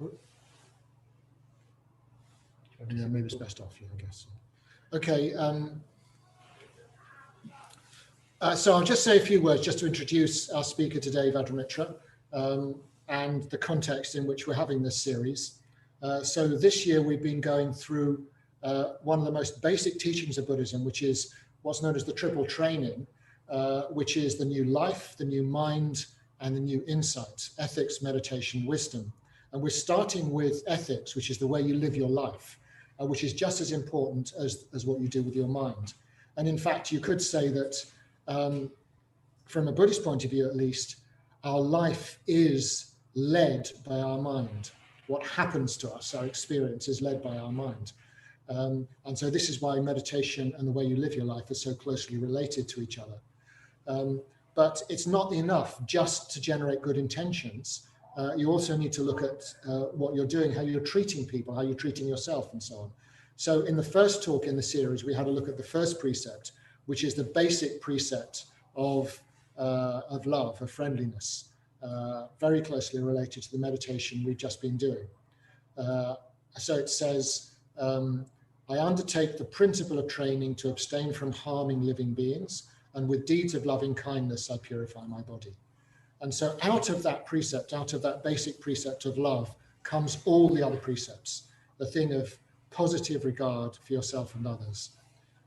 Yeah, maybe it's best off, yeah, I guess. Okay. So I'll just say a few words just to introduce our speaker today, Vajramitra, and the context in which we're having this series. So this year we've been going through one of the most basic teachings of Buddhism, which is what's known as the triple training, which is the new life, the new mind, and the new insight: ethics, meditation, wisdom. And we're starting with ethics, which is the way you live your life, which is just as important as what you do with your mind. And in fact, you could say that from a Buddhist point of view, at least, our life is led by our mind. What happens to us, our experience, is led by our mind. And so this is why meditation and the way you live your life are so closely related to each other. But it's not enough just to generate good intentions. You also need to look at what you're doing, how you're treating people, how you're treating yourself, and so on. So in the first talk in the series, we had a look at the first precept, which is the basic precept of love, of friendliness, very closely related to the meditation we've just been doing. So it says, I undertake the principle of training to abstain from harming living beings, and with deeds of loving kindness I purify my body. And so out of that precept, out of that basic precept of love, comes all the other precepts, the thing of positive regard for yourself and others.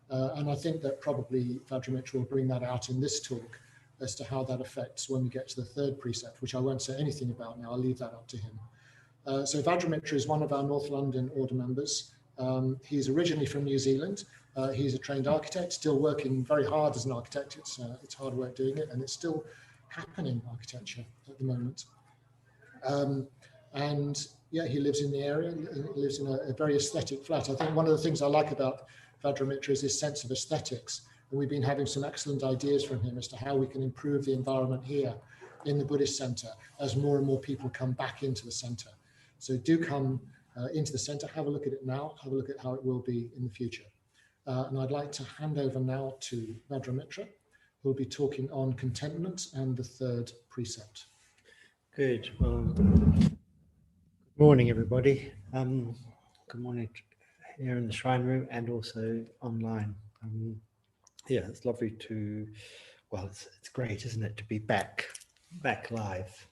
And I think that probably Vajramitra will bring that out in this talk as to how that affects when we get to the third precept, which I won't say anything about now. I'll leave that up to him. So Vajramitra is one of our North London order members. He's originally from New Zealand. He's a trained architect, still working very hard as an architect. It's hard work doing it, and it's still happening architecture at the moment. And yeah, he lives in the area. He lives in a very aesthetic flat. I think one of the things I like about Vajramitra is his sense of aesthetics. And we've been having some excellent ideas from him as to how we can improve the environment here in the Buddhist center as more and more people come back into the center. So do come into the center, have a look at it now, have a look at how it will be in the future. And I'd like to hand over now to Vajramitra, who will be talking on contentment and the third precept. Good. Well, good morning, everybody. Good morning here in the Shrine Room and also online. Yeah, it's lovely to, well, it's great, isn't it, to be back live.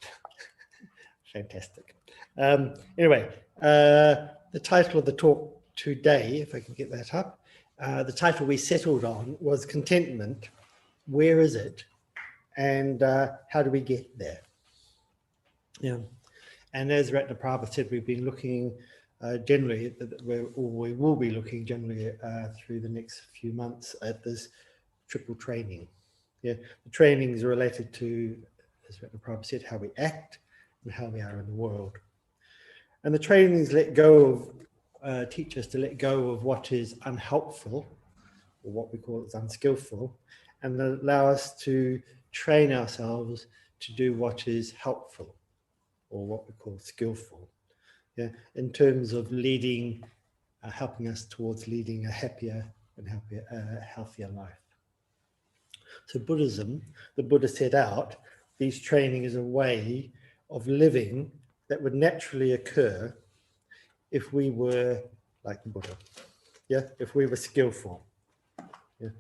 Fantastic. Anyway, the title of the talk today, if I can get that up, the title we settled on was Contentment. Where is it? And how do we get there? Yeah. And as Ratnaprabha said, we've been looking generally, we will be looking generally through the next few months at this triple training. Yeah, the training is related to, as Ratnaprabha said, how we act and how we are in the world. And the trainings let go of, teach us to let go of what is unhelpful, or what we call as unskillful, and allow us to train ourselves to do what is helpful, or what we call skillful. Yeah, in terms of leading, helping us towards leading a happier and healthier life. So Buddhism, the Buddha set out these training as a way of living that would naturally occur if we were like the Buddha. Yeah, if we were skillful. Yeah,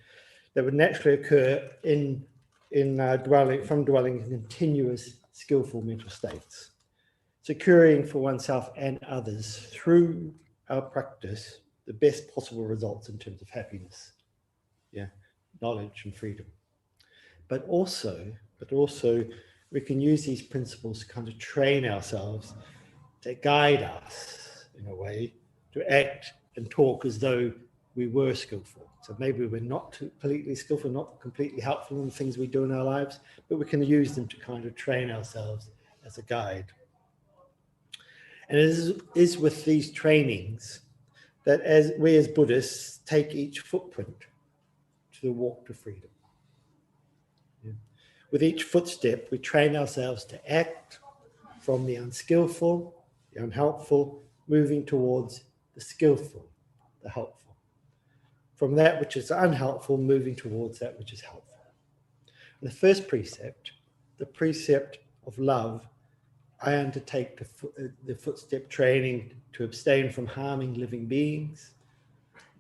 that would naturally occur in dwelling in continuous skillful mental states, securing for oneself and others through our practice the best possible results in terms of happiness, yeah, knowledge and freedom. But also we can use these principles to kind of train ourselves to guide us in a way to act and talk as though we were skillful. So maybe we're not completely skillful, not completely helpful in the things we do in our lives, but we can use them to kind of train ourselves as a guide. And it is with these trainings that as we as Buddhists take each footprint to the walk to freedom. Yeah. With each footstep, we train ourselves to act from the unskillful, the unhelpful, moving towards the skillful, the helpful. From that which is unhelpful, moving towards that which is helpful. And the first precept, the precept of love, I undertake the footstep training to abstain from harming living beings,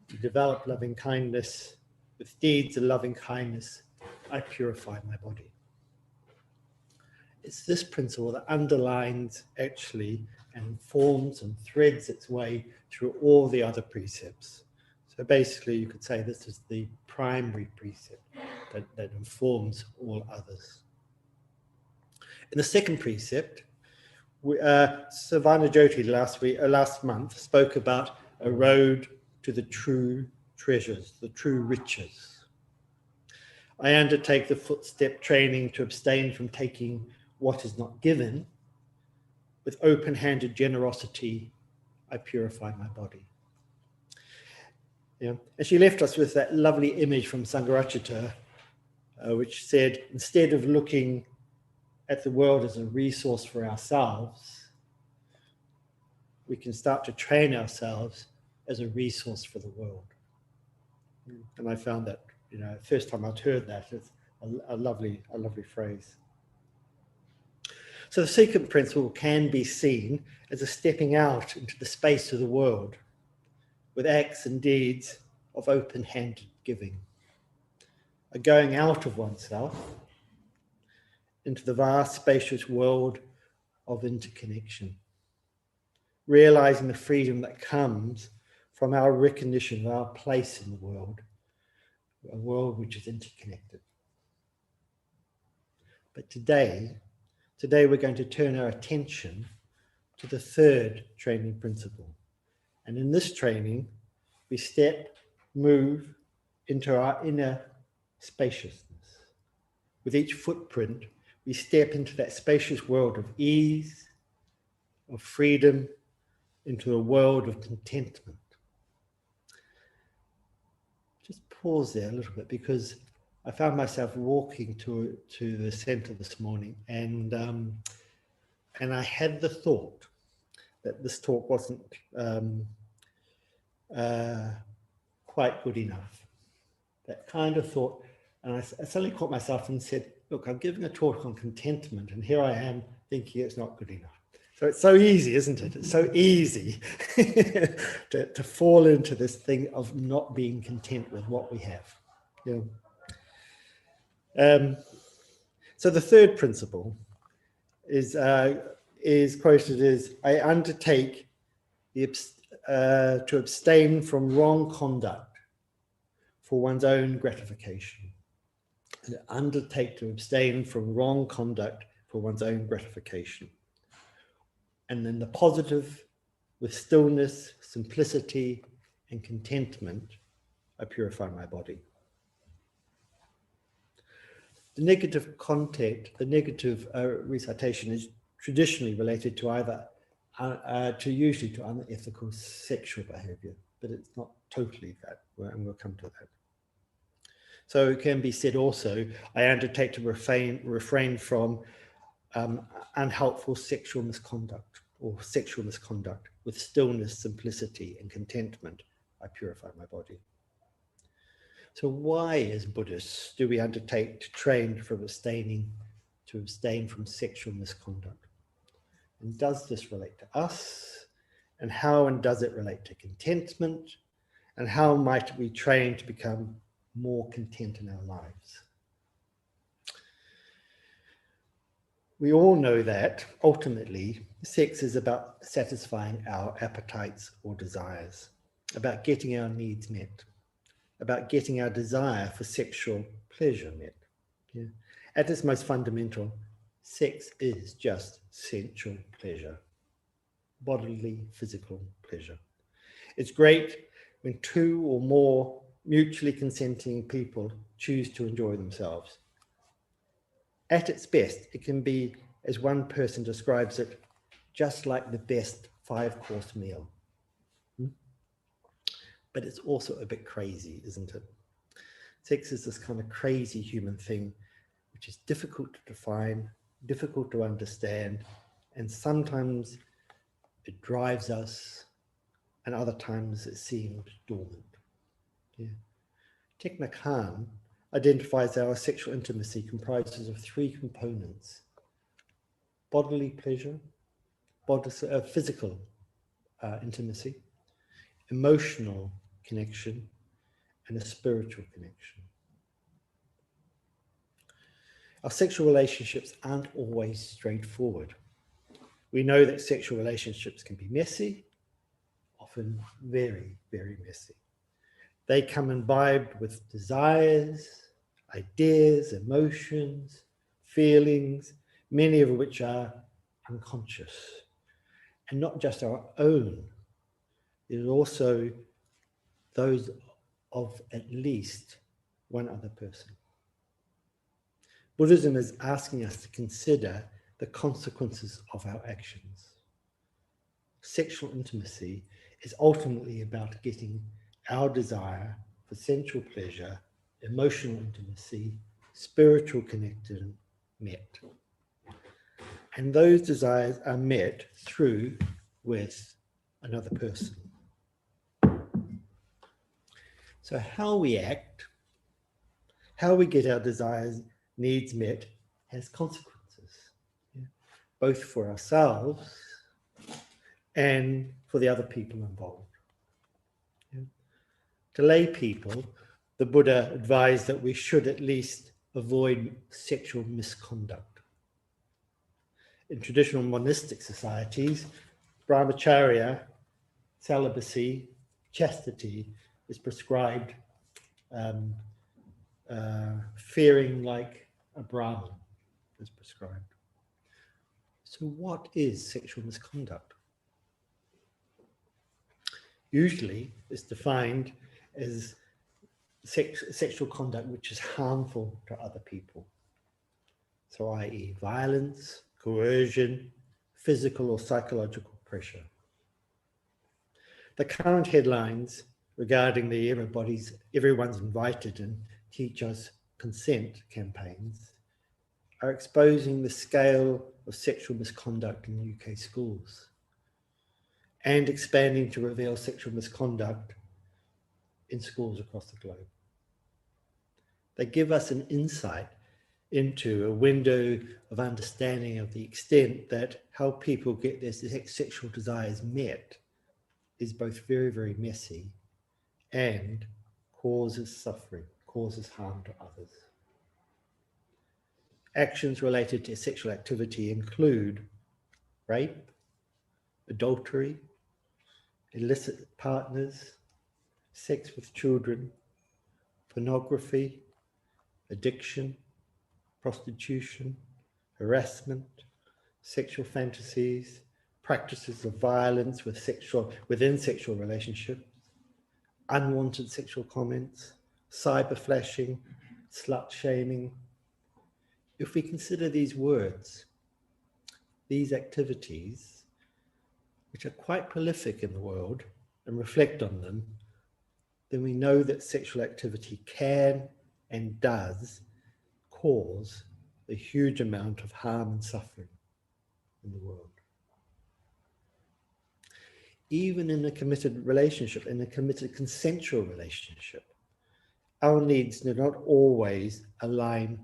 to develop loving kindness. With deeds of loving kindness, I purify my body. It's this principle that underlines actually and forms and threads its way through all the other precepts. So basically you could say this is the primary precept that informs all others. In the second precept, Savannah Jyoti last month spoke about a road to the true treasures, the true riches. I undertake the footstep training to abstain from taking what is not given. With open-handed generosity, I purify my body. Yeah. And she left us with that lovely image from Sangharakshita, which said, instead of looking at the world as a resource for ourselves, we can start to train ourselves as a resource for the world. And I found that, first time I'd heard that, it's a lovely phrase. So the second principle can be seen as a stepping out into the space of the world with acts and deeds of open-handed giving, a going out of oneself into the vast, spacious world of interconnection, realizing the freedom that comes from our recognition of our place in the world, a world which is interconnected. But today we're going to turn our attention to the third training principle. And in this training, we move into our inner spaciousness. With each footprint, we step into that spacious world of ease, of freedom, into a world of contentment. Just pause there a little bit, because I found myself walking to the center this morning, and I had the thought that this talk wasn't quite good enough. That kind of thought, and I suddenly caught myself and said, look, I'm giving a talk on contentment, and here I am thinking it's not good enough. So it's so easy, isn't it? It's so easy to fall into this thing of not being content with what we have. So the third principle is quoted as, I undertake to abstain from wrong conduct for one's own gratification. And undertake to abstain from wrong conduct for one's own gratification. And then the positive, with stillness, simplicity, and contentment, I purify my body. The negative content, the negative recitation is traditionally related to usually to unethical sexual behavior, but it's not totally that, and we'll come to that. So it can be said also, I undertake to refrain from unhelpful sexual misconduct or sexual misconduct. With stillness, simplicity, and contentment, I purify my body. So why, as Buddhists, do we undertake to train from abstain from sexual misconduct? And does this relate to us? And how and does it relate to contentment? And how might we train to become more content in our lives? We all know that, ultimately, sex is about satisfying our appetites or desires, about getting our needs met, about getting our desire for sexual pleasure met. Yeah. At its most fundamental, sex is just sensual pleasure, bodily, physical pleasure. It's great when two or more mutually consenting people choose to enjoy themselves. At its best, it can be, as one person describes it, just like the best 5-course meal. But it's also a bit crazy, isn't it? Sex is this kind of crazy human thing, which is difficult to define, difficult to understand, and sometimes it drives us, and other times it seems dormant. Yeah. Thich Nhat Hanh identifies our sexual intimacy comprises of 3 components: bodily pleasure, physical intimacy, emotional connection, and a spiritual connection. Our sexual relationships aren't always straightforward. We know that sexual relationships can be messy, often very, very messy. They come imbibed with desires, ideas, emotions, feelings, many of which are unconscious, and not just our own. There's also those of at least one other person. Buddhism is asking us to consider the consequences of our actions. Sexual intimacy is ultimately about getting our desire for sensual pleasure, emotional intimacy, spiritual connection met. And those desires are met through with another person. So how we act, how we get our desires, needs met, has consequences, both for ourselves and for the other people involved. To lay people, the Buddha advised that we should at least avoid sexual misconduct. In traditional monastic societies, brahmacharya, celibacy, chastity is prescribed, fearing like a Brahmin is prescribed. So what is sexual misconduct? Usually it's defined as sexual conduct which is harmful to other people. So i.e. violence, coercion, physical or psychological pressure. The current headlines regarding the everyone's invited and teach us consent campaigns are exposing the scale of sexual misconduct in UK schools and expanding to reveal sexual misconduct in schools across the globe. They give us an insight into a window of understanding of the extent that how people get their sexual desires met is both very, very messy and causes suffering, causes harm to others. Actions related to sexual activity include rape, adultery, illicit partners, sex with children, pornography, addiction, prostitution, harassment, sexual fantasies, practices of violence within sexual relationships, unwanted sexual comments, cyber flashing, slut shaming. If we consider these words, these activities, which are quite prolific in the world, and reflect on them, then we know that sexual activity can and does cause a huge amount of harm and suffering in the world. Even in a committed relationship, in a committed consensual relationship, our needs do not always align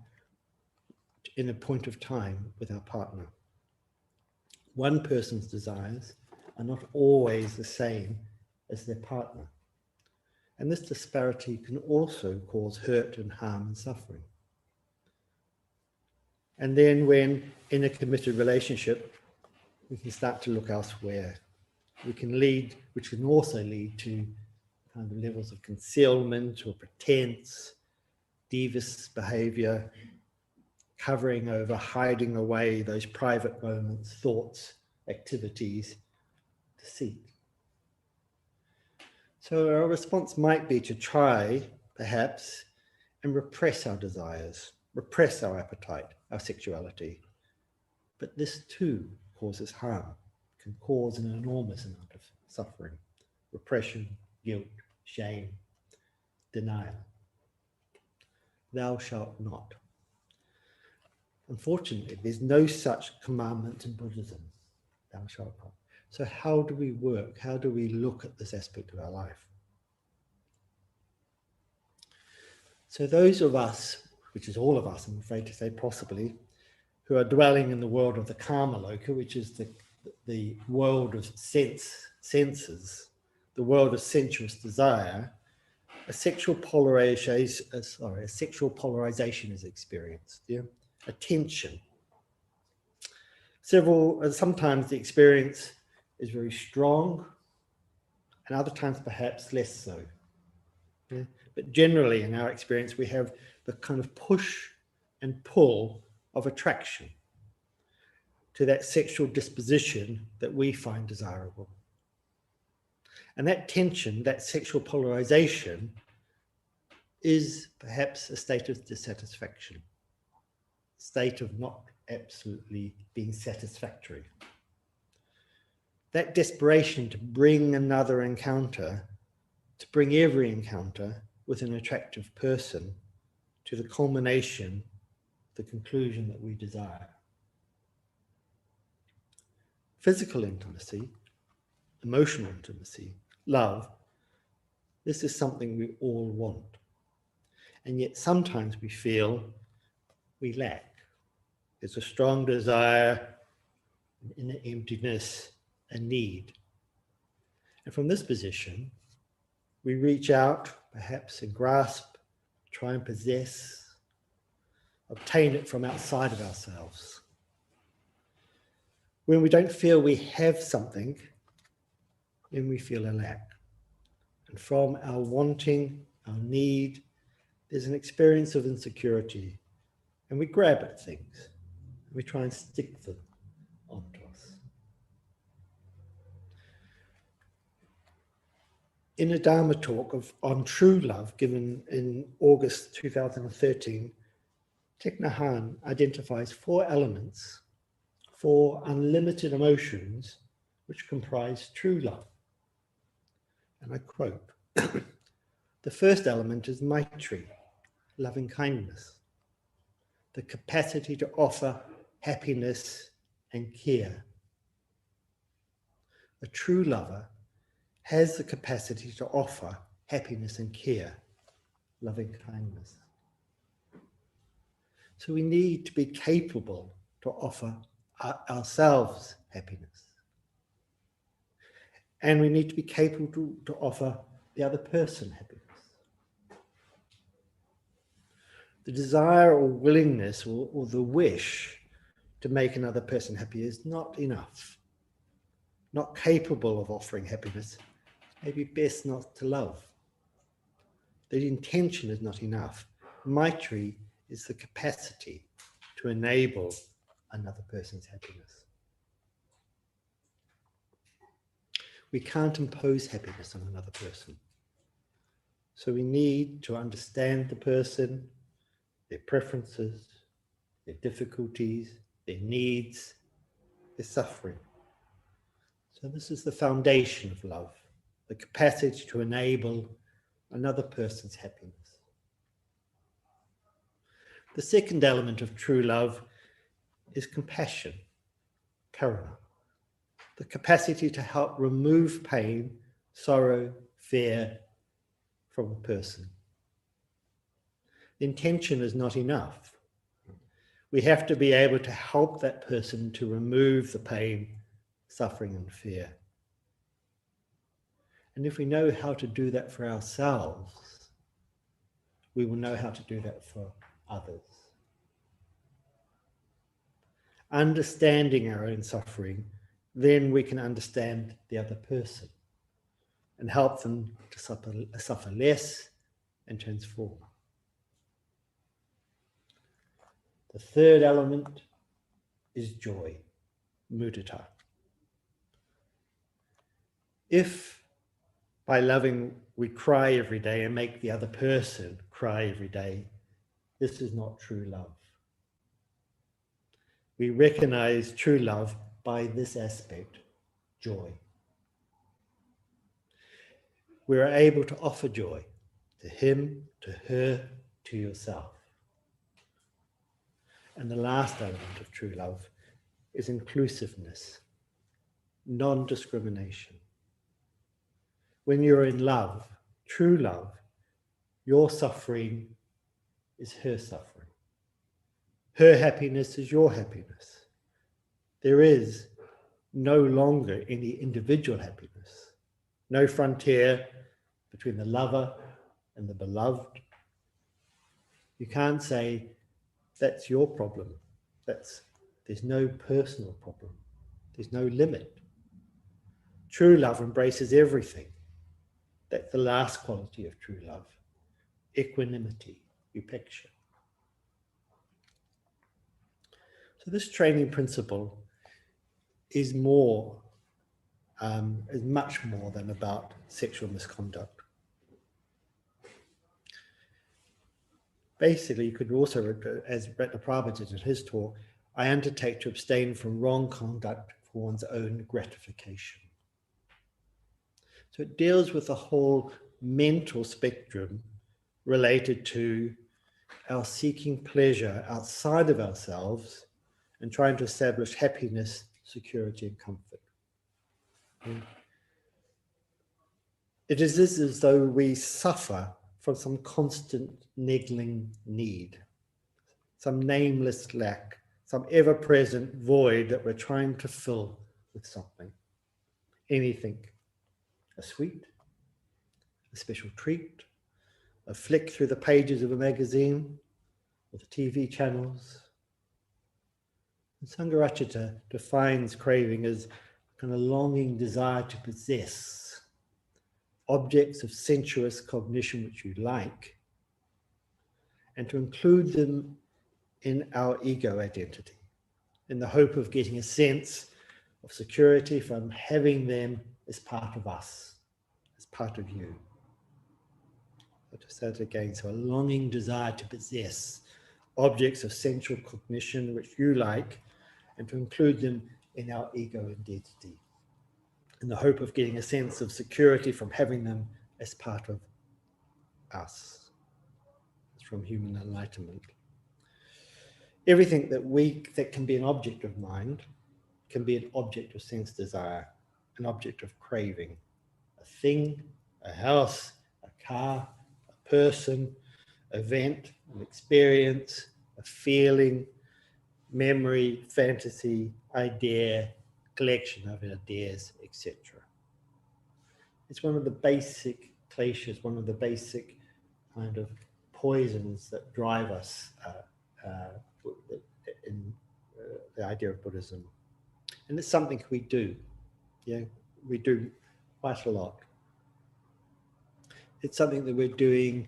in a point of time with our partner. One person's desires are not always the same as their partner. And this disparity can also cause hurt and harm and suffering. And then when in a committed relationship, we can start to look elsewhere. Which can also lead to kind of levels of concealment or pretense, devious behavior, covering over, hiding away those private moments, thoughts, activities, deceit. So our response might be to try, perhaps, and repress our desires, repress our appetite, our sexuality. But this too causes harm, can cause an enormous amount of suffering, repression, guilt, shame, denial. Thou shalt not. Unfortunately, there's no such commandment in Buddhism, thou shalt not. So how do we work? How do we look at this aspect of our life? So those of us, which is all of us, I'm afraid to say possibly, who are dwelling in the world of the karma loka, which is the the world of senses, the world of sensuous desire, a sexual polarization is experienced. Yeah? A tension. Sometimes the experience is very strong, and other times perhaps less so. Yeah? But generally, in our experience, we have the kind of push and pull of attraction to that sexual disposition that we find desirable. And that tension, that sexual polarization, is perhaps a state of dissatisfaction, a state of not absolutely being satisfactory. That desperation to bring another encounter, to bring every encounter with an attractive person to the culmination, the conclusion that we desire. Physical intimacy, emotional intimacy, love, this is something we all want. And yet sometimes we feel we lack. There's a strong desire, an inner emptiness, a need. And from this position, we reach out, perhaps, and grasp, try and possess, obtain it from outside of ourselves. When we don't feel we have something, then we feel a lack. And from our wanting, our need, there's an experience of insecurity. And we grab at things. And we try and stick them onto us. In a Dharma talk on true love given in August 2013, Thich Nhat Hanh identifies 4 elements, 4 unlimited emotions which comprise true love. And I quote, the first element is maitri, loving kindness, the capacity to offer happiness and care. A true lover has the capacity to offer happiness and care, loving kindness. So we need to be capable to offer ourselves happiness. And we need to be capable to offer the other person happiness. The desire or willingness or the wish to make another person happy is not enough. Not capable of offering happiness, maybe best not to love. The intention is not enough. Maitri is the capacity to enable another person's happiness. We can't impose happiness on another person. So we need to understand the person, their preferences, their difficulties, their needs, their suffering. So this is the foundation of love, the capacity to enable another person's happiness. The second element of true love is compassion, karuna, the capacity to help remove pain, sorrow, fear from a person. The intention is not enough. We have to be able to help that person to remove the pain, suffering, and fear. And if we know how to do that for ourselves, we will know how to do that for others. Understanding our own suffering, then we can understand the other person and help them to suffer less and transform. The third element is joy, mudita. If by loving we cry every day and make the other person cry every day, this is not true love. We recognize true love by this aspect, joy. We are able to offer joy to him, to her, to yourself. And the last element of true love is inclusiveness, non-discrimination. When you're in love, true love, your suffering is her suffering. Her happiness is your happiness. There is no longer any individual happiness, no frontier between the lover and the beloved. You can't say, that's your problem. There's no personal problem. There's no limit. True love embraces everything. That's the last quality of true love. Equanimity, upeksha. So this training principle is much more than about sexual misconduct. Basically, you could also, as Vajramitra did in his talk, I undertake to abstain from wrong conduct for one's own gratification. So it deals with the whole mental spectrum related to our seeking pleasure outside of ourselves and trying to establish happiness, security, and comfort. And it is as though we suffer from some constant niggling need, some nameless lack, some ever-present void that we're trying to fill with something, anything, a sweet, a special treat, a flick through the pages of a magazine, or the TV channels. And Sangharakshita defines craving as a kind of longing desire to possess objects of sensuous cognition which you like, and to include them in our ego identity, in the hope of getting a sense of security from having them as part of us, as part of you. I'll just say it again. So a longing desire to possess objects of sensual cognition which you like, and to include them in our ego identity, in the hope of getting a sense of security from having them as part of us. It's from Human Enlightenment. Everything that can be an object of mind can be an object of sense desire, an object of craving. A thing, a house, a car, a person, event, an experience, a feeling, memory, fantasy, idea, collection of ideas, etc. It's one of the basic kleshas, one of the basic kind of poisons that drive us in the idea of Buddhism. And it's something we do. Yeah, we do quite a lot. It's something that we're doing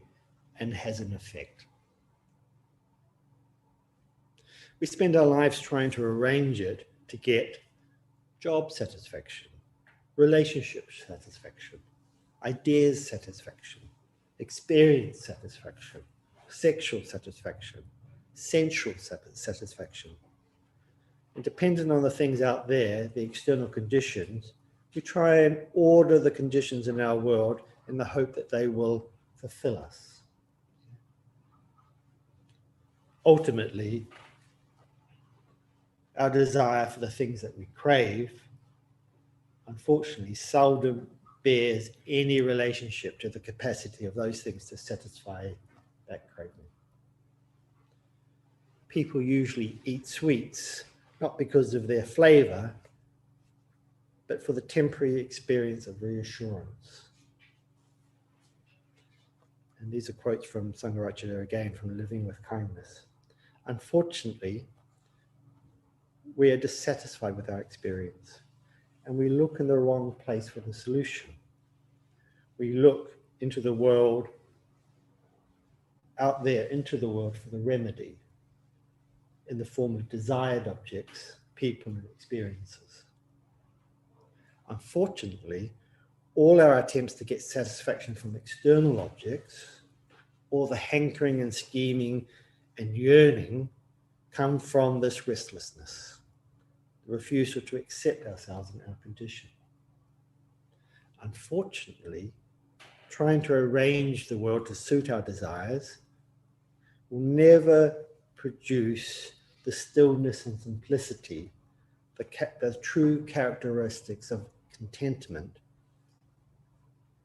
and has an effect. We spend our lives trying to arrange it to get job satisfaction, relationship satisfaction, ideas satisfaction, experience satisfaction, sexual satisfaction, sensual satisfaction. And dependent on the things out there, the external conditions, we try and order the conditions in our world in the hope that they will fulfill us. Ultimately, our desire for the things that we crave, unfortunately, seldom bears any relationship to the capacity of those things to satisfy that craving. People usually eat sweets, not because of their flavor, but for the temporary experience of reassurance. And these are quotes from Sangharakshita again, from Living with Kindness. Unfortunately, we are dissatisfied with our experience, and we look in the wrong place for the solution. We look into the world, out there, into the world for the remedy in the form of desired objects, people, and experiences. Unfortunately, all our attempts to get satisfaction from external objects, or the hankering and scheming and yearning, come from this restlessness, the refusal to accept ourselves and our condition. Unfortunately, trying to arrange the world to suit our desires will never produce the stillness and simplicity, the true characteristics of contentment,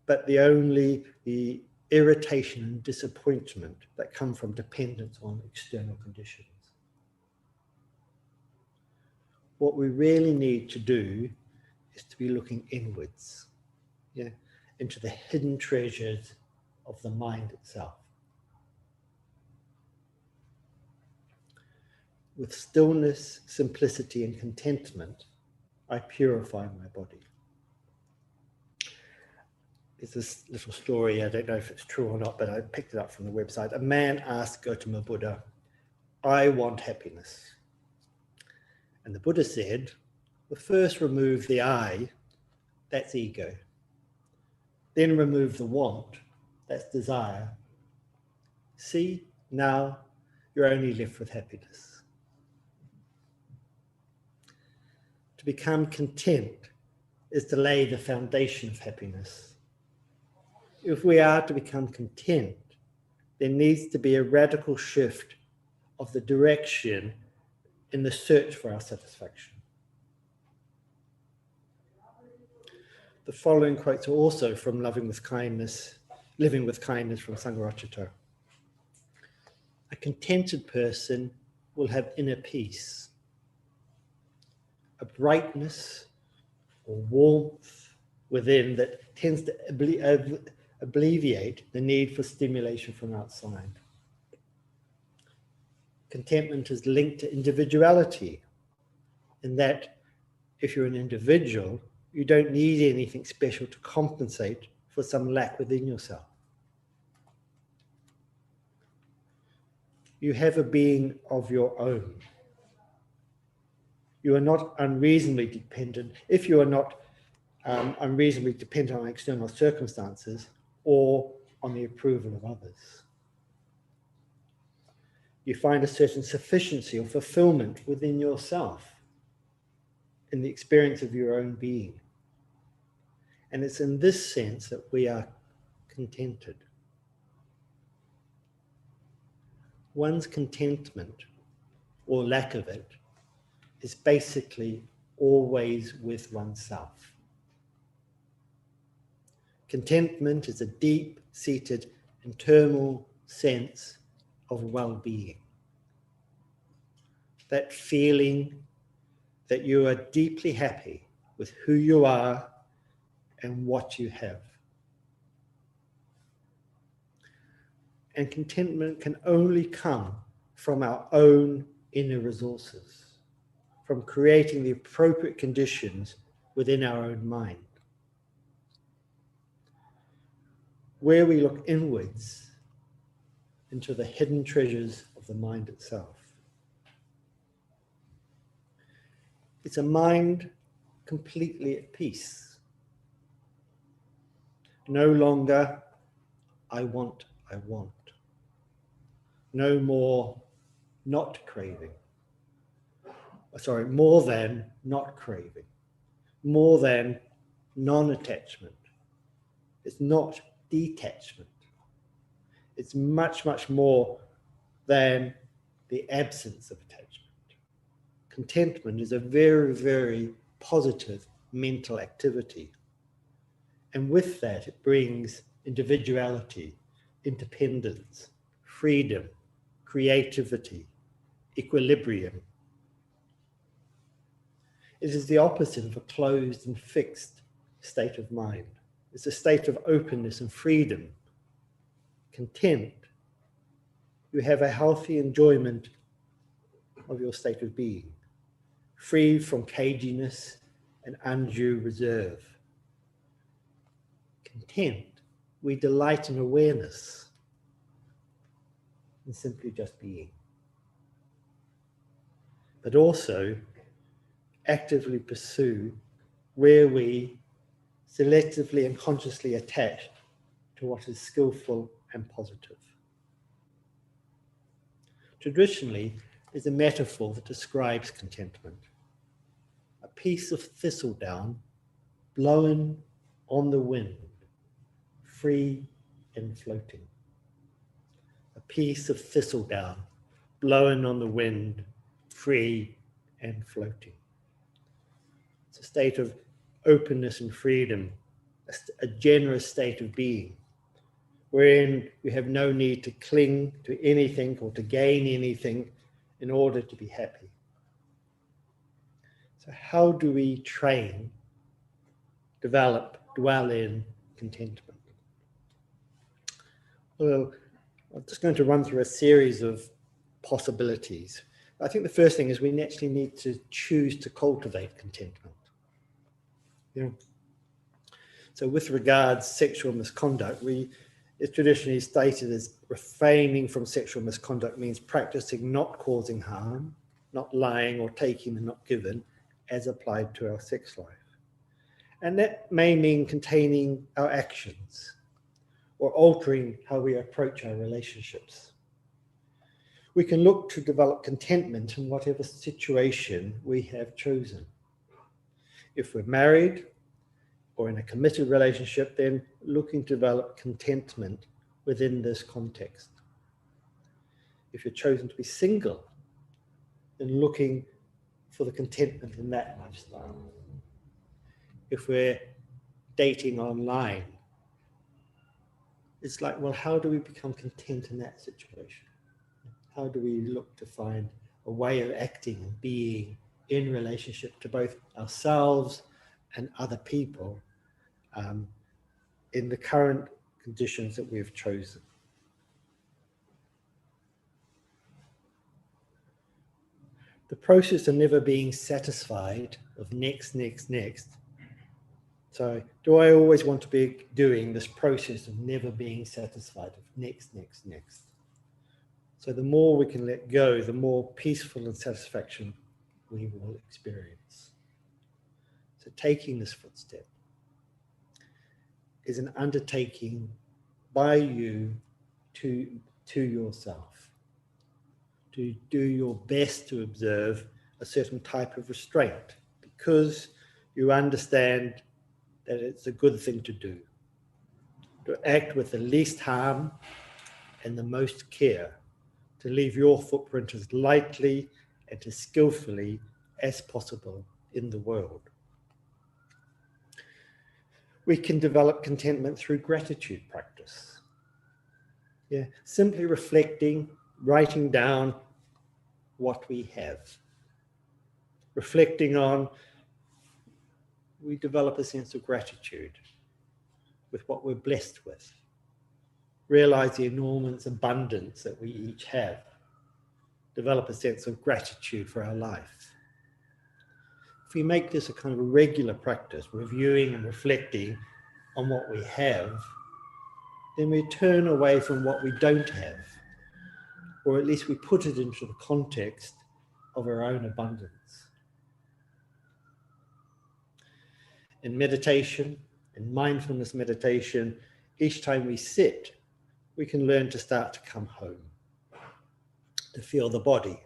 but the irritation and disappointment that come from dependence on external conditions. what we really need to do is to be looking inwards, into the hidden treasures of the mind itself. With stillness, simplicity, and contentment, I purify my body. There's this little story, I don't know if it's true or not, but I picked it up from the website. A man asked Gautama Buddha, "I want happiness." And the Buddha said, well, first remove the I, that's ego. Then remove the want, that's desire. See, now you're only left with happiness. To become content is to lay the foundation of happiness. If we are to become content, there needs to be a radical shift of the direction in the search for our satisfaction. The following quotes are also from Living with Kindness from Sangharakshita. A contented person will have inner peace, a brightness or warmth within that tends to alleviate the need for stimulation from outside. Contentment is linked to individuality, in that if you're an individual, you don't need anything special to compensate for some lack within yourself. You have a being of your own. You are not unreasonably dependent. If you are not unreasonably dependent on external circumstances or on the approval of others. You find a certain sufficiency or fulfillment within yourself in the experience of your own being. And it's in this sense that we are contented. One's contentment, or lack of it, is basically always with oneself. Contentment is a deep-seated internal sense of well-being. That feeling that you are deeply happy with who you are and what you have. And contentment can only come from our own inner resources, from creating the appropriate conditions within our own mind. Where we look inwards into the hidden treasures of the mind itself. It's a mind completely at peace. No longer, I want. No more not craving. More than not craving. More than non-attachment. It's not detachment. It's much, much more than the absence of attachment. Contentment is a very, very positive mental activity. And with that, it brings individuality, independence, freedom, creativity, equilibrium. It is the opposite of a closed and fixed state of mind. It's a state of openness and freedom. Content. You have a healthy enjoyment of your state of being, free from caginess and undue reserve. Content. We delight in awareness and simply just being. But also actively pursue where we selectively and consciously attach to what is skillful and positive. Traditionally, is a metaphor that describes contentment. A piece of thistledown blown on the wind, free and floating. A piece of thistledown blown on the wind, free and floating. It's a state of openness and freedom, a generous state of being, wherein you have no need to cling to anything or to gain anything in order to be happy. So how do we train, develop, dwell in contentment? Well, I'm just going to run through a series of possibilities. I think the first thing is we naturally need to choose to cultivate contentment. Yeah. So with regards sexual misconduct, it's traditionally stated as refraining from sexual misconduct means practicing not causing harm, not lying or taking and not given, as applied to our sex life. And that may mean containing our actions or altering how we approach our relationships. We can look to develop contentment in whatever situation we have chosen. If we're married or in a committed relationship, then looking to develop contentment within this context. If you're chosen to be single, then looking for the contentment in that lifestyle. If we're dating online, it's like, well, how do we become content in that situation? How do we look to find a way of acting and being in relationship to both ourselves and other people in the current conditions that we've chosen? The process of never being satisfied, of next. So do I always want to be doing this process of never being satisfied, of next? So the more we can let go, the more peaceful and satisfaction we will experience. So taking this footstep is an undertaking by you to yourself, to do your best to observe a certain type of restraint, because you understand that it's a good thing to do, to act with the least harm and the most care, to leave your footprint as lightly and as skillfully as possible in the world. We can develop contentment through gratitude practice. Yeah, simply reflecting, writing down what we have. Reflecting on, we develop a sense of gratitude with what we're blessed with. Realize the enormous abundance that we each have. Develop a sense of gratitude for our life. If we make this a kind of a regular practice, reviewing and reflecting on what we have, then we turn away from what we don't have, or at least we put it into the context of our own abundance. In meditation, in mindfulness meditation, each time we sit, we can learn to start to come home, to feel the body,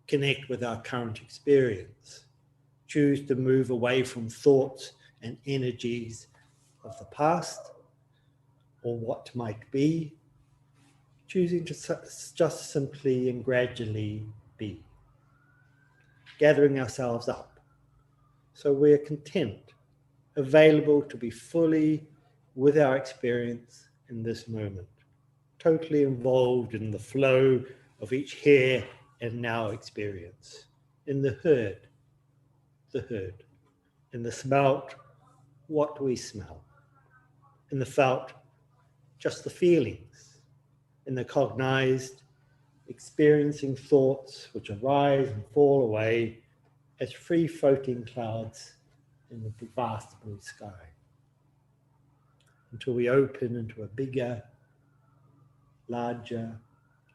connect with our current experience, choose to move away from thoughts and energies of the past or what might be, choosing to just simply and gradually be, gathering ourselves up so we're content, available to be fully with our experience in this moment, totally involved in the flow of each here and now experience, in the herd, in the smelt, what we smell, in the felt, just the feelings, in the cognized, experiencing thoughts which arise and fall away as free floating clouds in the vast blue sky, until we open into a bigger, larger,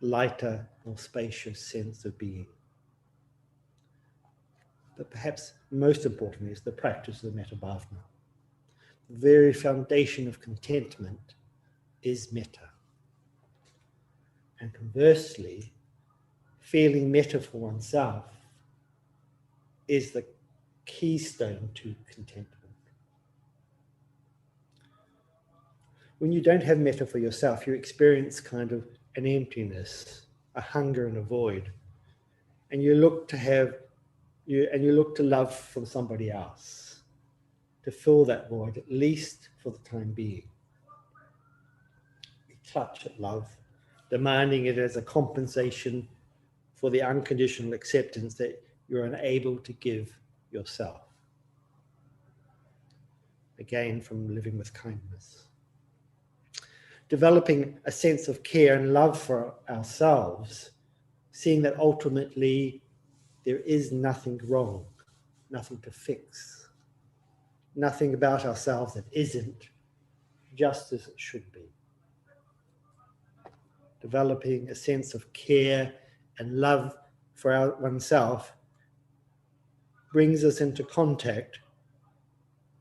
lighter, more spacious sense of being. But perhaps most importantly is the practice of the metta bhavana. The very foundation of contentment is metta. And conversely, feeling metta for oneself is the keystone to contentment. When you don't have metta for yourself, you experience kind of an emptiness, a hunger and a void, and you look to love from somebody else to fill that void, at least for the time being. We clutch at love, demanding it as a compensation for the unconditional acceptance that you're unable to give yourself. Again, from living with kindness. Developing a sense of care and love for ourselves, seeing that ultimately there is nothing wrong, nothing to fix, nothing about ourselves that isn't just as it should be. Developing a sense of care and love for oneself brings us into contact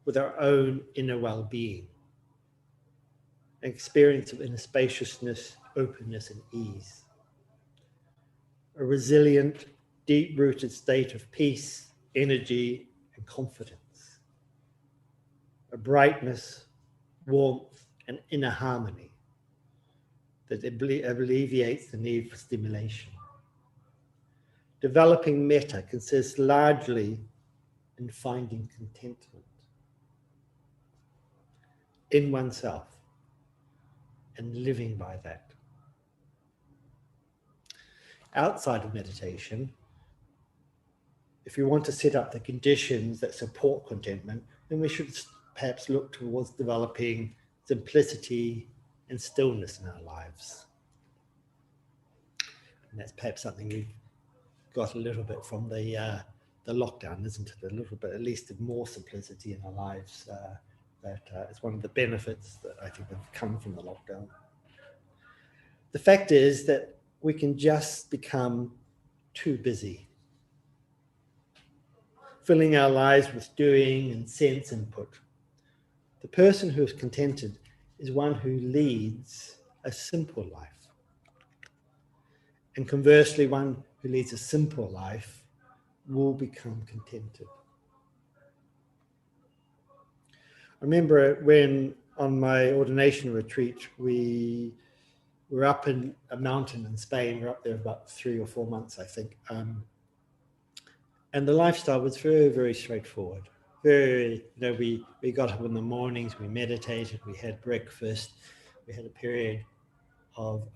with our own inner well-being, an experience of inner spaciousness, openness, and ease. A resilient, deep-rooted state of peace, energy, and confidence. A brightness, warmth, and inner harmony that alleviates the need for stimulation. Developing metta consists largely in finding contentment in oneself and living by that. Outside of meditation, if you want to set up the conditions that support contentment, then we should perhaps look towards developing simplicity and stillness in our lives. And that's perhaps something we've got a little bit from the lockdown, isn't it? A little bit, at least more simplicity in our lives. That is one of the benefits that I think have come from the lockdown. The fact is that we can just become too busy, filling our lives with doing and sense input. The person who is contented is one who leads a simple life. And conversely, one who leads a simple life will become contented. I remember when on my ordination retreat, we were up in a mountain in Spain. We were up there about 3 or 4 months, I think. And the lifestyle was very, very straightforward. Very, we got up in the mornings, we meditated, we had breakfast, we had a period of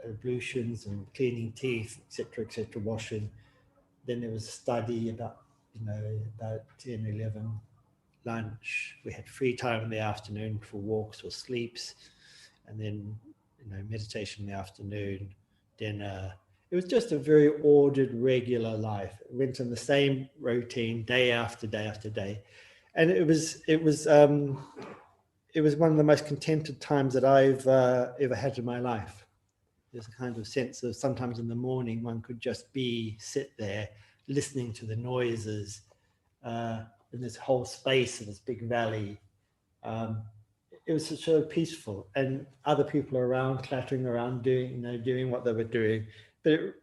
ablutions and cleaning teeth, etc., washing. Then there was a study about 10, 11, lunch. We had free time in the afternoon for walks or sleeps, and then meditation in the afternoon, dinner. It was just a very ordered, regular life. It went in the same routine day after day after day, and it was one of the most contented times that I've ever had in my life. There's a kind of sense of sometimes in the morning one could just sit there listening to the noises in this whole space of this big valley. It was sort of peaceful, and other people around clattering around doing what they were doing. But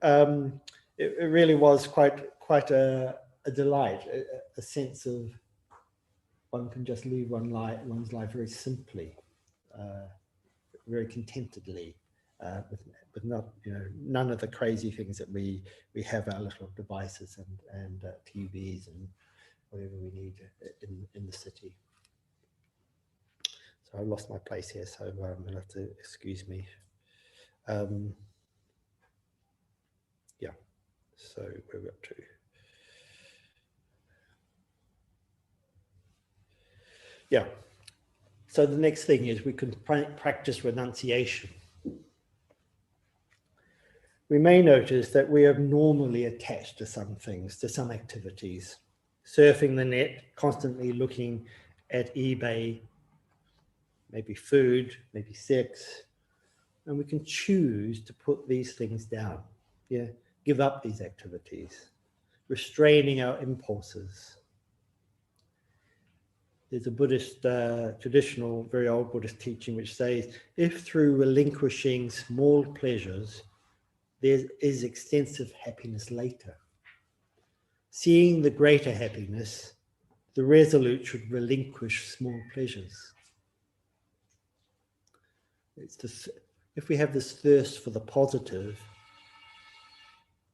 it really was quite a delight, a sense of one can just live one's life very simply, very contentedly, with not none of the crazy things that we have, our little devices and TVs and whatever we need in the city. So I lost my place here, so you'll have to excuse me. Yeah, so where we're up to. Yeah, so the next thing is we can practice renunciation. We may notice that we are normally attached to some things, to some activities, surfing the net, constantly looking at eBay, maybe food, maybe sex, and we can choose to put these things down, give up these activities, restraining our impulses. There's a Buddhist, traditional, very old Buddhist teaching which says, if through relinquishing small pleasures, there is extensive happiness later. Seeing the greater happiness, the resolute should relinquish small pleasures. If we have this thirst for the positive,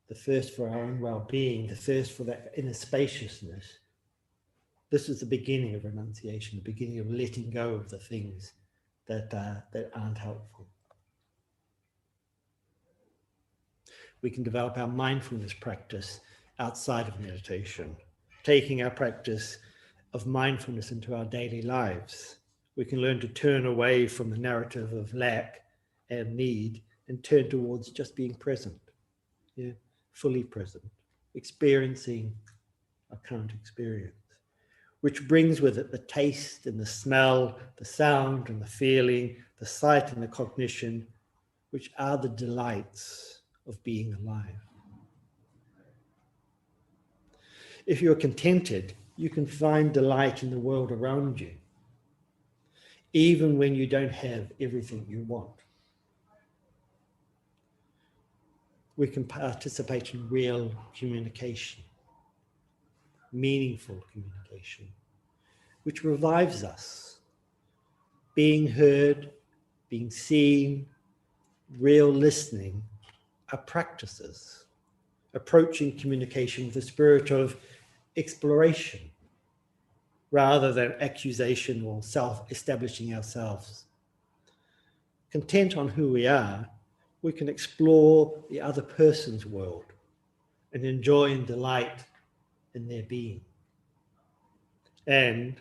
the thirst for our own well-being, the thirst for that inner spaciousness, this is the beginning of renunciation, the beginning of letting go of the things that aren't helpful. We can develop our mindfulness practice, outside of meditation, taking our practice of mindfulness into our daily lives. We can learn to turn away from the narrative of lack and need and turn towards just being present, fully present, experiencing our current experience, which brings with it the taste and the smell, the sound and the feeling, the sight and the cognition, which are the delights of being alive. If you're contented, you can find delight in the world around you, even when you don't have everything you want. We can participate in real communication, meaningful communication, which revives us. Being heard, being seen, real listening are practices, approaching communication with a spirit of exploration rather than accusation or self-establishing ourselves. Content on who we are, we can explore the other person's world and enjoy and delight in their being. And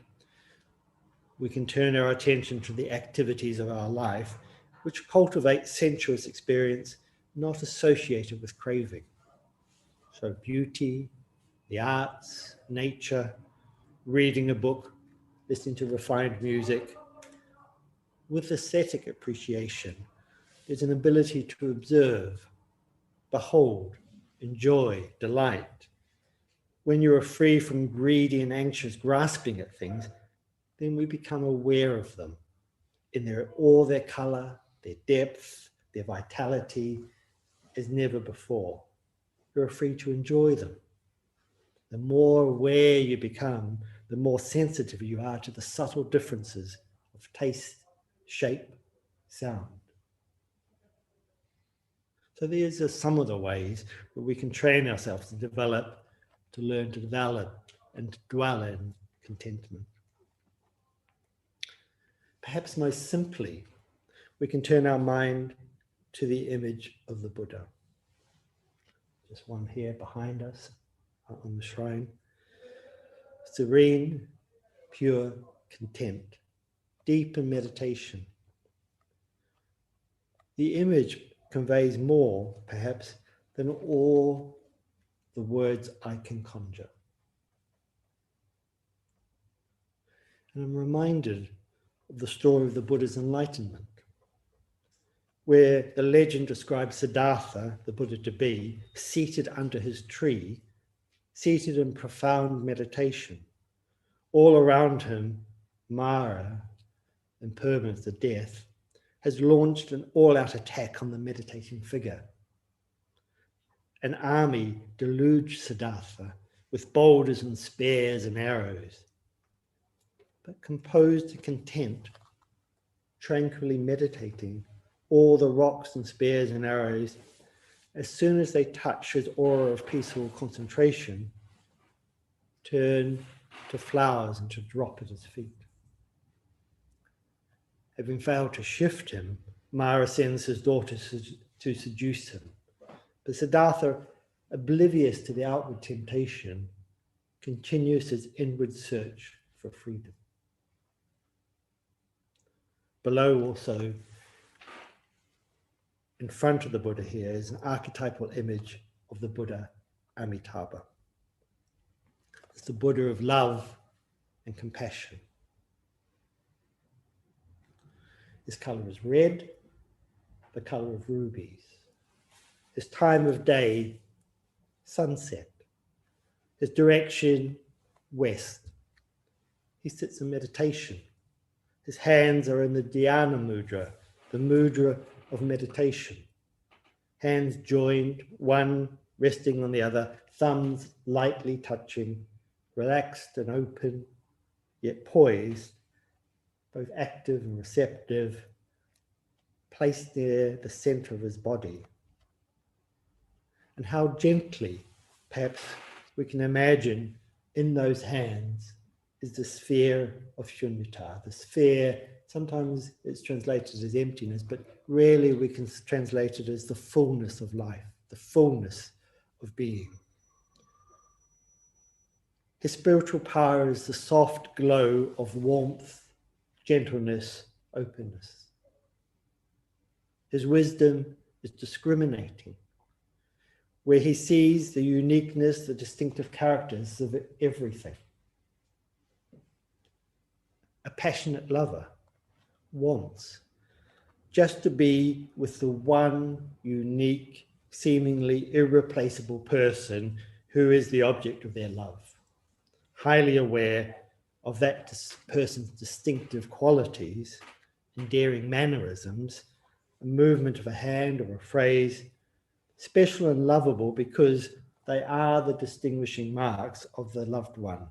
we can turn our attention to the activities of our life which cultivate sensuous experience not associated with craving. So beauty, the arts, nature, reading a book, listening to refined music. With aesthetic appreciation, there's an ability to observe, behold, enjoy, delight. When you are free from greedy and anxious grasping at things, then we become aware of them in all their color, their depth, their vitality as never before. You're free to enjoy them. The more aware you become, the more sensitive you are to the subtle differences of taste, shape, sound. So these are some of the ways that we can train ourselves to develop, to learn to develop and to dwell in contentment. Perhaps most simply, we can turn our mind to the image of the Buddha. Just one here behind us on the shrine. Serene, pure, content, deep in meditation. The image conveys more, perhaps, than all the words I can conjure. And I'm reminded of the story of the Buddha's enlightenment, where the legend describes Siddhartha, the Buddha to be, seated under his tree, seated in profound meditation. All around him, Mara, impermanence, the death, has launched an all-out attack on the meditating figure. An army deluged Siddhartha with boulders and spears and arrows. But composed and content, tranquilly meditating, all the rocks and spears and arrows, as soon as they touch his aura of peaceful concentration, turn to flowers and to drop at his feet. Having failed to shift him, Mara sends his daughter to seduce him. But Siddhartha, oblivious to the outward temptation, continues his inward search for freedom. Below also, in front of the Buddha here, is an archetypal image of the Buddha Amitabha. It's the Buddha of love and compassion. His color is red, the color of rubies. His time of day, sunset. His direction, west. He sits in meditation. His hands are in the Dhyana Mudra, the mudra of meditation. Hands joined, one resting on the other, thumbs lightly touching, relaxed and open, yet poised, both active and receptive, placed near the center of his body. And how gently, perhaps we can imagine in those hands is the sphere of shunyata, the sphere, sometimes it's translated as emptiness, but really we can translate it as the fullness of life, the fullness of being. His spiritual power is the soft glow of warmth, gentleness, openness. His wisdom is discriminating, where he sees the uniqueness, the distinctive characters of everything. A passionate lover wants just to be with the one unique, seemingly irreplaceable person who is the object of their love, highly aware of that person's distinctive qualities, endearing mannerisms, a movement of a hand or a phrase, special and lovable because they are the distinguishing marks of the loved one.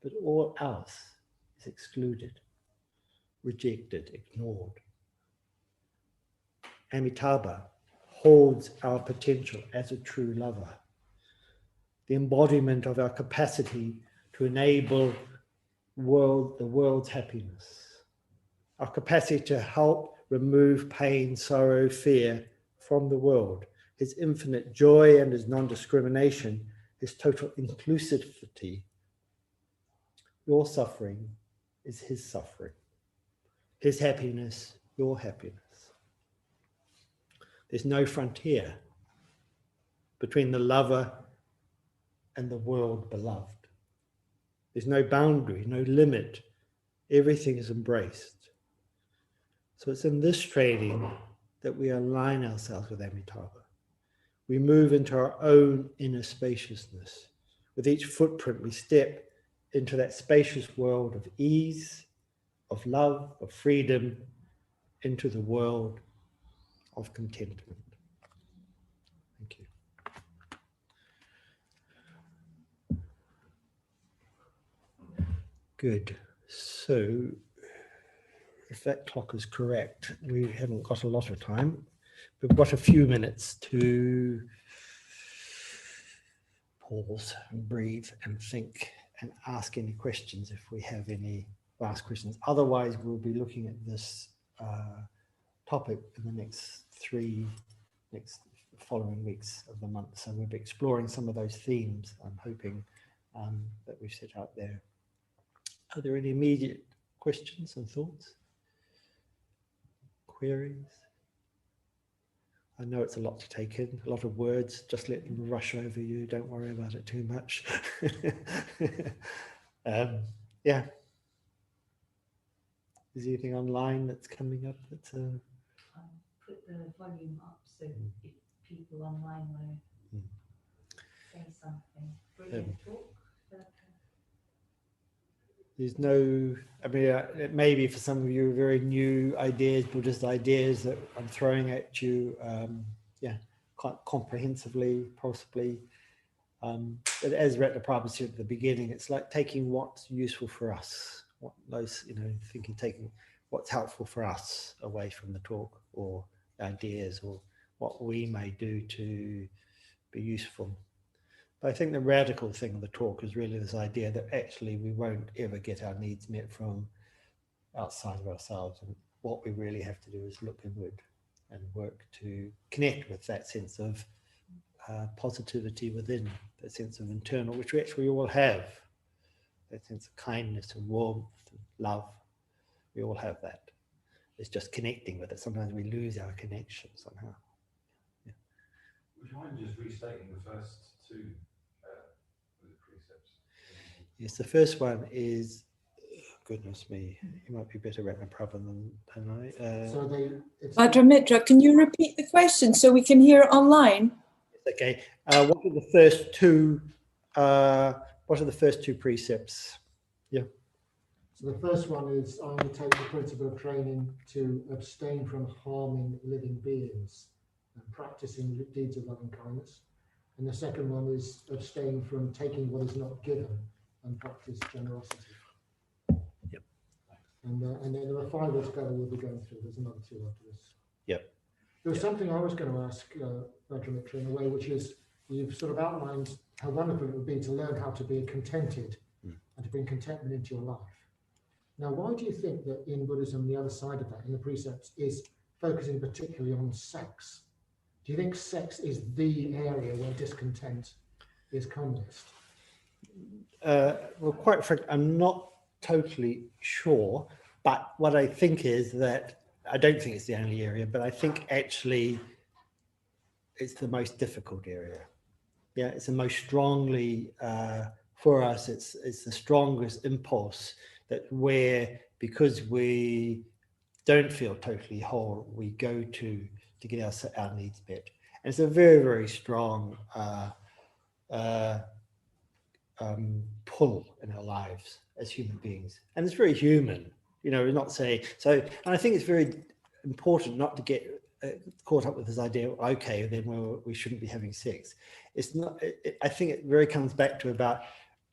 But all else is excluded, rejected, ignored. Amitabha holds our potential as a true lover, the embodiment of our capacity to enable the world's happiness, our capacity to help remove pain, sorrow, fear from the world, his infinite joy and his non-discrimination, his total inclusivity. Your suffering is his suffering, his happiness, your happiness. There's no frontier between the lover and the world beloved. There's no boundary, no limit. Everything is embraced. So it's in this training that we align ourselves with Amitabha. We move into our own inner spaciousness. With each footprint, we step into that spacious world of ease, of love, of freedom, into the world of contentment. Thank you. Good. So, if that clock is correct, we haven't got a lot of time. We've got a few minutes to pause and breathe and think and ask any questions if we have any last questions. Otherwise, we'll be looking at this topic in the next following weeks of the month. So we'll be exploring some of those themes, I'm hoping, that we've set out there. Are there any immediate questions and thoughts? Queries? I know it's a lot to take in, a lot of words. Just let them rush over you. Don't worry about it too much. Yeah. Is there anything online that's coming up? That's put the volume up so if people online want to say something. Brilliant talk. There's no, I mean, it may be for some of you very new ideas, Buddhist ideas that I'm throwing at you, yeah, quite comprehensively, possibly. But as Ratna Prabhupada said at the beginning, it's like taking what's useful for us, what those, taking what's helpful for us away from the talk or ideas or what we may do to be useful. But I think the radical thing of the talk is really this idea that actually we won't ever get our needs met from outside of ourselves. And what we really have to do is look inward and work to connect with that sense of positivity within, that sense of internal, which we actually all have, that sense of kindness and warmth and love. We all have that. It's just connecting with it. Sometimes we lose our connection somehow. Yeah. Would you mind just restating the first two precepts? Yes, the first one is, goodness me, you might be better at my problem than I. Vajramitra, can you repeat the question so we can hear it online? Okay. What are the first two? What are the first two precepts? Yeah. So the first one is, I undertake the principle of training to abstain from harming living beings and practicing deeds of loving kindness. And the second one is abstain from taking what is not given and practice generosity. Yep. And then there are 5 altogether we'll be going through. There's another 2 after this. Yep. There was something I was going to ask Vajramitra in a way, which is you've sort of outlined how wonderful it would be to learn how to be contented and to bring contentment into your life. Now, why do you think that in Buddhism, the other side of that, in the precepts, is focusing particularly on sex? Do you think sex is the area where discontent is commonest? well, quite frankly, I'm not totally sure, but what I think is that I don't think it's the only area, but I think actually it's the most difficult area. Yeah, it's the most strongly for us. It's the strongest impulse that because we don't feel totally whole, we go to get our needs met. And it's a very, very strong pull in our lives as human beings, and it's very human. We're not saying so. And I think it's very important not to get caught up with this idea. Okay, then we shouldn't be having sex. It's not. I think it very comes back to about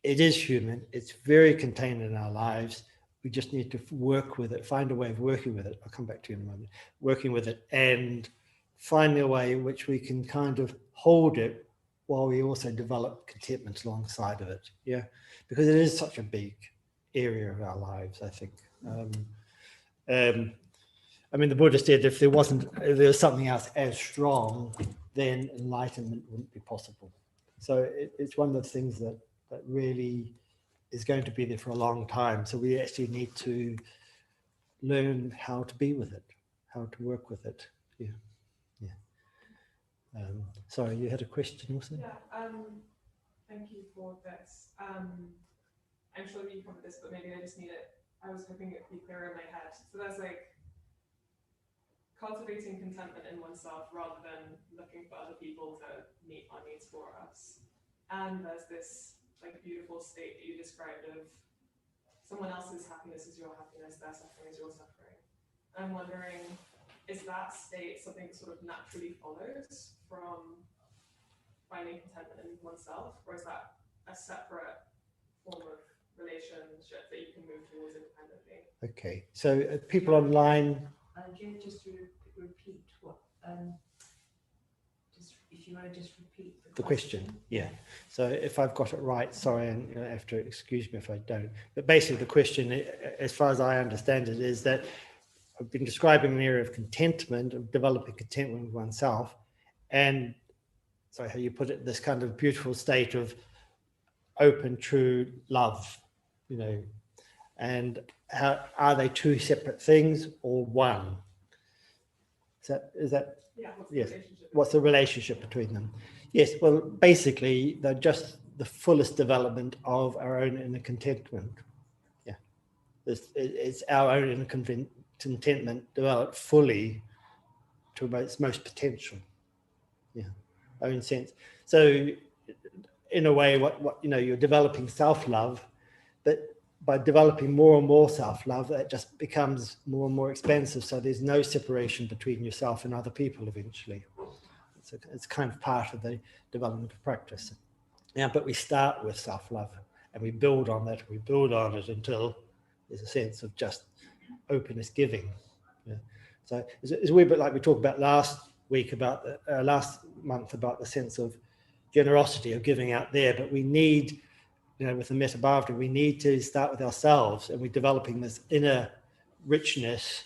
it is human. It's very contained in our lives. We just need to work with it, find a way of working with it. I'll come back to you in a moment. Working with it and finding a way in which we can kind of hold it while we also develop contentment alongside of it. Yeah, because it is such a big area of our lives, I think. I mean, the Buddha said if there was something else as strong, then enlightenment wouldn't be possible. So it's one of the things that really is going to be there for a long time. So we actually need to learn how to be with it, how to work with it. Yeah. Sorry, you had a question also? Yeah, thank you for this. I'm sure that you covered this, but maybe I just need it. I was hoping it would be clearer in my head. So there's like cultivating contentment in oneself rather than looking for other people to meet our needs for us. And there's this like beautiful state that you described of someone else's happiness is your happiness, their suffering is your suffering. I'm wondering, is that state something that sort of naturally follows from finding contentment in oneself, or is that a separate form of relationship that you can move towards independently? Okay, so people online. Just to repeat what, if you want to just repeat the question. Yeah. So if I've got it right, sorry, and you have to excuse me if I don't. But basically, the question, as far as I understand it, is that I've been describing an area of contentment, of developing contentment with oneself, and sorry, how you put it, this kind of beautiful state of open, true love, and how are they two separate things or one? Is that Yeah. What's yes. the relationship? What's the relationship between them? Yes. Well, basically, they're just the fullest development of our own inner contentment. Yeah. It's our own inner contentment developed fully to its most potential. Yeah. Own sense. So in a way, what you're developing self-love, but by developing more and more self-love, that just becomes more and more expansive. So there's no separation between yourself and other people eventually. It's kind of part of the development of practice. Yeah, but we start with self-love and we build on that. We build on it until there's a sense of just openness giving. Yeah. So it's a wee bit like we talked about last month about the sense of generosity of giving out there, but we need, with the Metta Bhavata, we need to start with ourselves, and we're developing this inner richness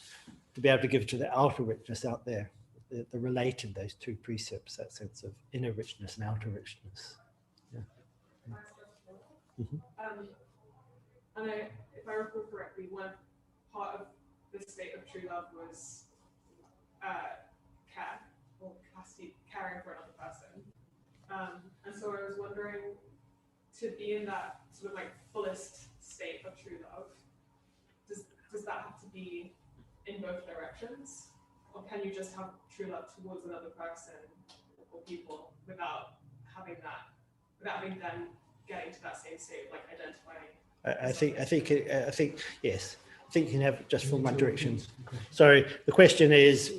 to be able to give to the outer richness out there, the related, those two precepts, that sense of inner richness and outer richness. Yeah. Mm-hmm. And if I recall correctly, one part of the state of true love was care, or capacity, caring for another person. And so I was wondering, to be in that sort of like fullest state of true love, does that have to be in both directions? Or can you just have true love towards another person or people without having them getting to that same state, like identifying? I think yes. I think you can have just from one direction. Sorry, the question is,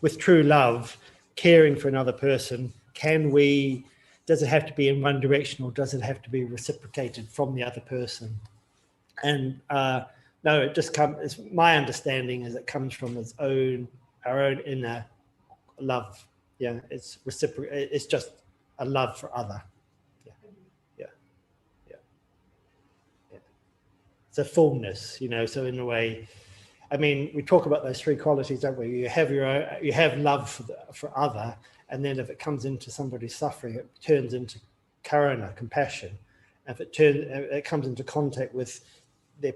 with true love, caring for another person, does it have to be in one direction, or does it have to be reciprocated from the other person? And no, it just comes. My understanding is it comes from our own inner love. Yeah, it's reciprocal. It's just a love for other. Yeah. It's a fullness, So in a way, I mean, we talk about those three qualities, don't we? You have love for other, and then if it comes into somebody's suffering, it turns into karuna, compassion, If it comes into contact with their,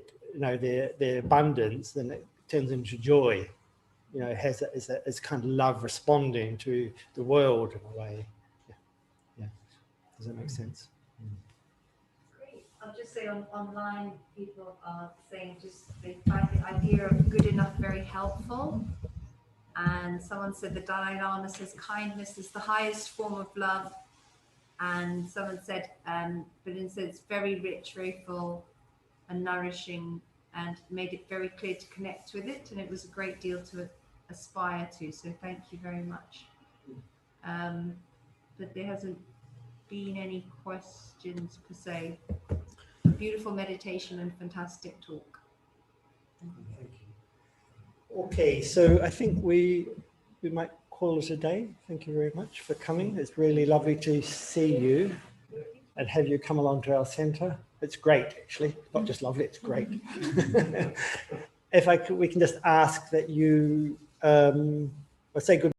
their abundance, then it turns into joy. It has it's kind of love responding to the world in a way. Yeah. Does that make sense? Great. I'll just say online, people are saying they find the idea of good enough very helpful. And someone said the Dalai Lama says kindness is the highest form of love. And someone said, Buddha said it's very rich, very full and nourishing, and made it very clear to connect with it. And it was a great deal to aspire to. So thank you very much. But there hasn't been any questions per se. A beautiful meditation and fantastic talk. Thank you. Okay, so I think we might call it a day. Thank you very much for coming. It's really lovely to see you and have you come along to our centre. It's great, actually. Not just lovely, it's great. We can just ask that you say good